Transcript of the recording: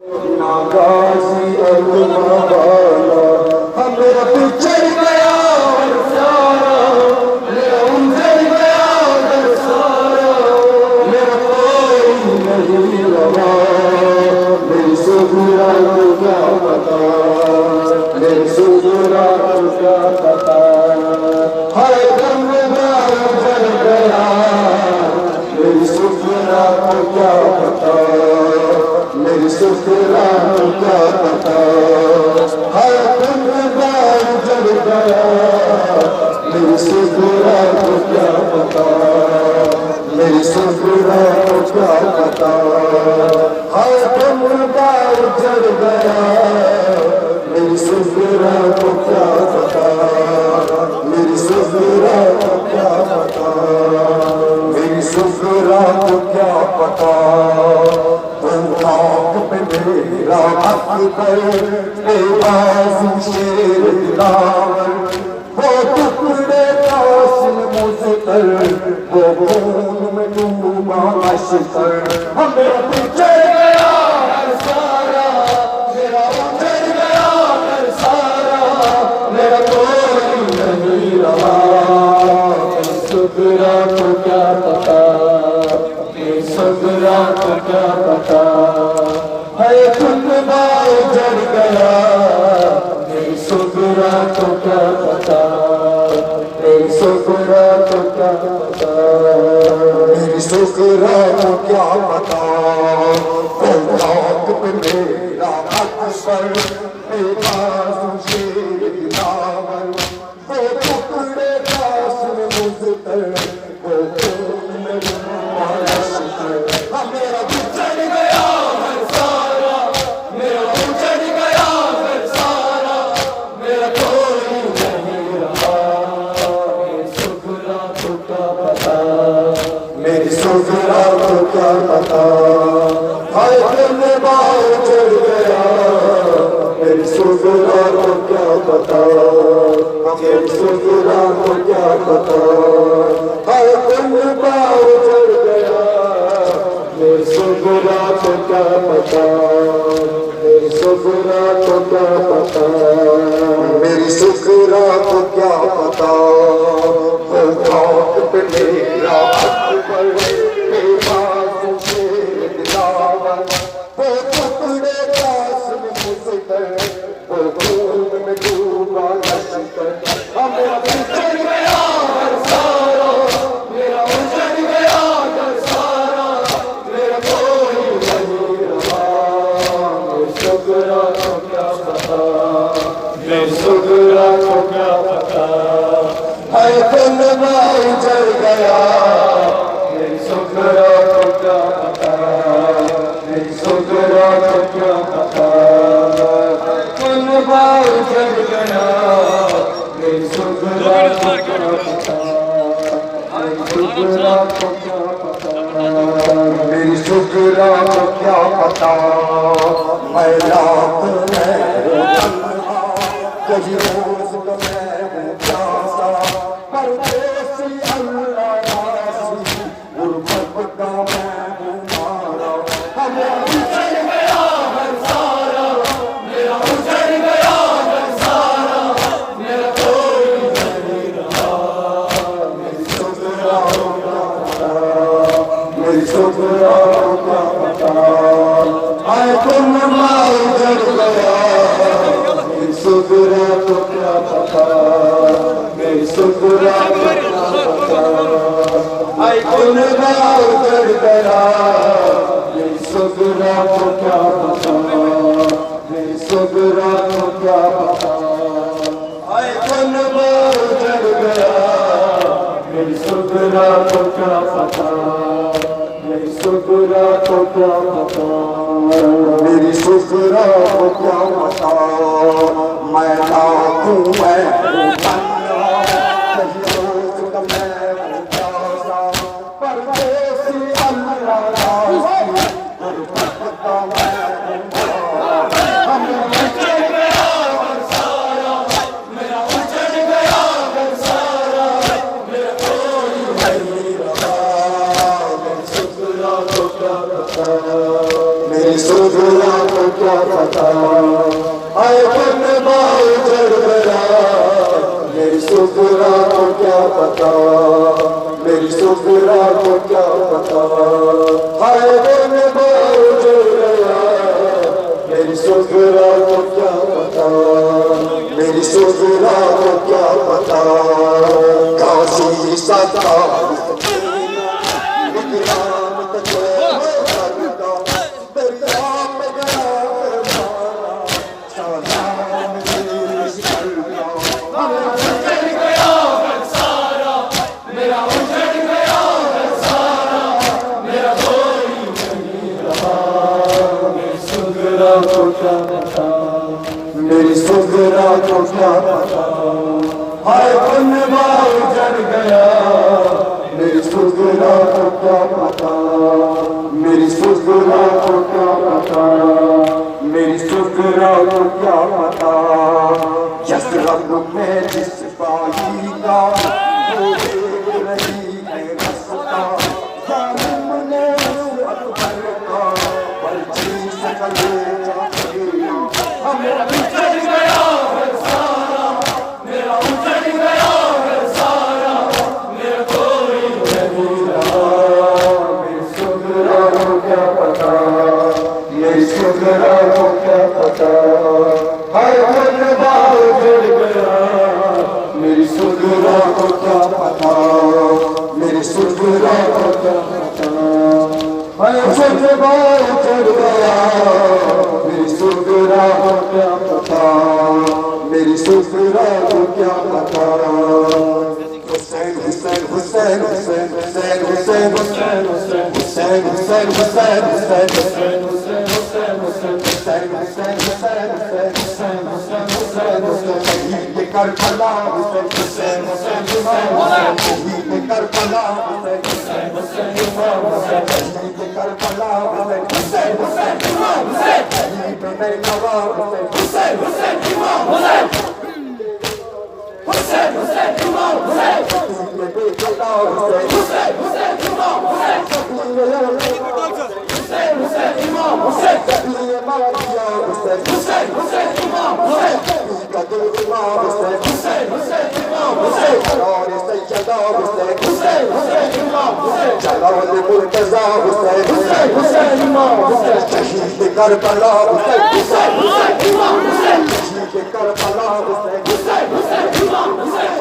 غازی المبالا میرا پچھڑ گیا سارا، میرا انجھڑ گیا سارا، میرا کوئی نہیں رہا، میری سغرا کو کیا پتا، میری سغرا کو کیا پتا، ہر دم جل گیا، میری سغرا کو کیا پتا، میری سغرا کو کیا پتا، ہر دم جل گیا، میری سغرا کو کیا پتا، میری سغرا کو کیا پتا، ہر دم جل گیا، میری سغرا کو کیا پتا، میری سغرا کو کیا پتا، میری سغرا کو کیا پتا، خاک پہ میرا اکبر بے بازو شیر دلاور، وہ ٹکڑے قاسم مظفر، وہ خون میں ڈوبا اشکر، میرا پچھڑ گیا ہر سارا، میرا اجڑ گیا ہر سارا، میرا کوئی نہیں رہا، میری سغرا کو کیا پتا، میری سغرا کو کیا پتا، ہے خطبہ اجڑ گیا، میری سغرا کو کیا پتا، میری سغرا کو کیا پتا، میری سغرا کو کیا پتا، وہ خاک پہ میرا اکبر بے بازو شیر دلاور، وہ ٹکڑے قاسم مظفر، وہ خون میں ڈوبا اشکر، میرا بچھڑ گیا ہر سارا، میرا اجڑ گیا ہر سارا، میرا کوئی نہیں رہا، میری سغرا کو کیا پتا، میری سغرا کو کیا پتا، ہائے دل اجڑ گیا، میری سغرا کو کیا پتا، میری سغرا کو کیا پتا، ہائے دل اجڑ گیا، میری سغرا کو کیا پتا، میری سغرا کو کیا پتا، میری سغرا کو کیا پتا، وہ خاک پہ میرا اکبر بے بازو شیر دلاور، وہ ٹکڑے قاسم مظفر، وہ خون میں ڈوبا اشکر، میرا بچھڑ گیا ہر سارا، میرا اجڑ گیا ہر سارا، میرا کوئی نہیں رہا، میری سغرا کو کیا پتا، میری سغرا کو کیا پتا، ہے خطبہ اجڑ گیا، میری سغرا کو کیا پتا، میری سغرا کو کیا پتا، خطبہ اجڑ گیا، میری سغرا کو کیا پتا، میری سغرا کو کیا پتا، میری سغرا کو کیا پتا، میں لاکھ میں تنہا، کہیں روز تو میں ہوں پیاسا، پردیسی اللہ راضی، غربت کا میں ہوں مارا، میرا بچھڑ گیا ہر سارا، میرا اجڑ گیا ہر سارا، میرا کوئی نہیں رہا، میری سغرا کو کیا پتا، میری سغرا کو کیا پتا، آئے خطبہ اجڑ گیا، میری سغرا کو کیا پتا، میری سغرا کو کیا پتا، آئے خطبہ اجڑ گیا، میری سغرا کو کیا پتا، میری سغرا کو کیا پتا، آئے خطبہ اجڑ گیا، میری سغرا کو کیا پتا، میری سغرا کو کیا پتا، میری سغرا کو کیا پتا، میں لاکھوں میں ہوں تنہا، کہیں روز تو میں ہوں پیاسا، پردیسی اللہ راضی، غربت کا میں ہوں مارا، میرا بچھڑ گیا ہر سارا، میرا اجڑ گیا ہر سارا، میرا کوئی نہیں رہا، میری سغرا کو کیا پتا، میری سغرا کو کیا میری سغرا کو کیا پتا، میری سغرا کو کیا پتا، ہائے دل میں بار جل گیا، میری سغرا کو کیا پتا، میری سغرا کو کیا پتا، کاشی ستا میری سغرا کو کیا پتا، ہائے کن بار جل گیا، میری سغرا کو کیا پتا، میری سغرا کو کیا پتا، میری سغرا کو کیا پتا، جس رنگ میں جس سپاہی کا وہ دیکھ رہی ہے رستہ، ظالم نے اس اکبر کا پرچی سکل میرا اجڑ گیا ہے سارا، میرا اجڑ گیا ہے سارا، میرا کوئی نہیں رہا، میری سغرا کو کیا پتا، میری سغرا کو کیا پتا، ہر من بار جڑ گیا، میری سغرا کو کیا پتا، میری سغرا کو کیا پتا، ہر من بار جڑ گیا، میری سغرا کو کیا پتا، میری سغرا کو کیا پتا، حسین حسین حسین حسین حسین حسین حسین حسین حسین حسین حسین حسین حسین حسین حسین حسین حسین حسین شہید کربلا حسین حسین حسین شہید کربلا حسین حسین حسین شہید کربلا حسین حسین شہید نیوا حسین حسین امام حسین حسین حسین امام حسین حسین حسین امام حسین حسین امام حسین حسین حسین امام حسین حسین حسین امام حسین اور سیدہ حسین حسین امام حسین جلال مرتضی حسین حسین امام حسین شہید کربلا حسین حسین امام حسین شہید کربلا حسین حسین امام حسین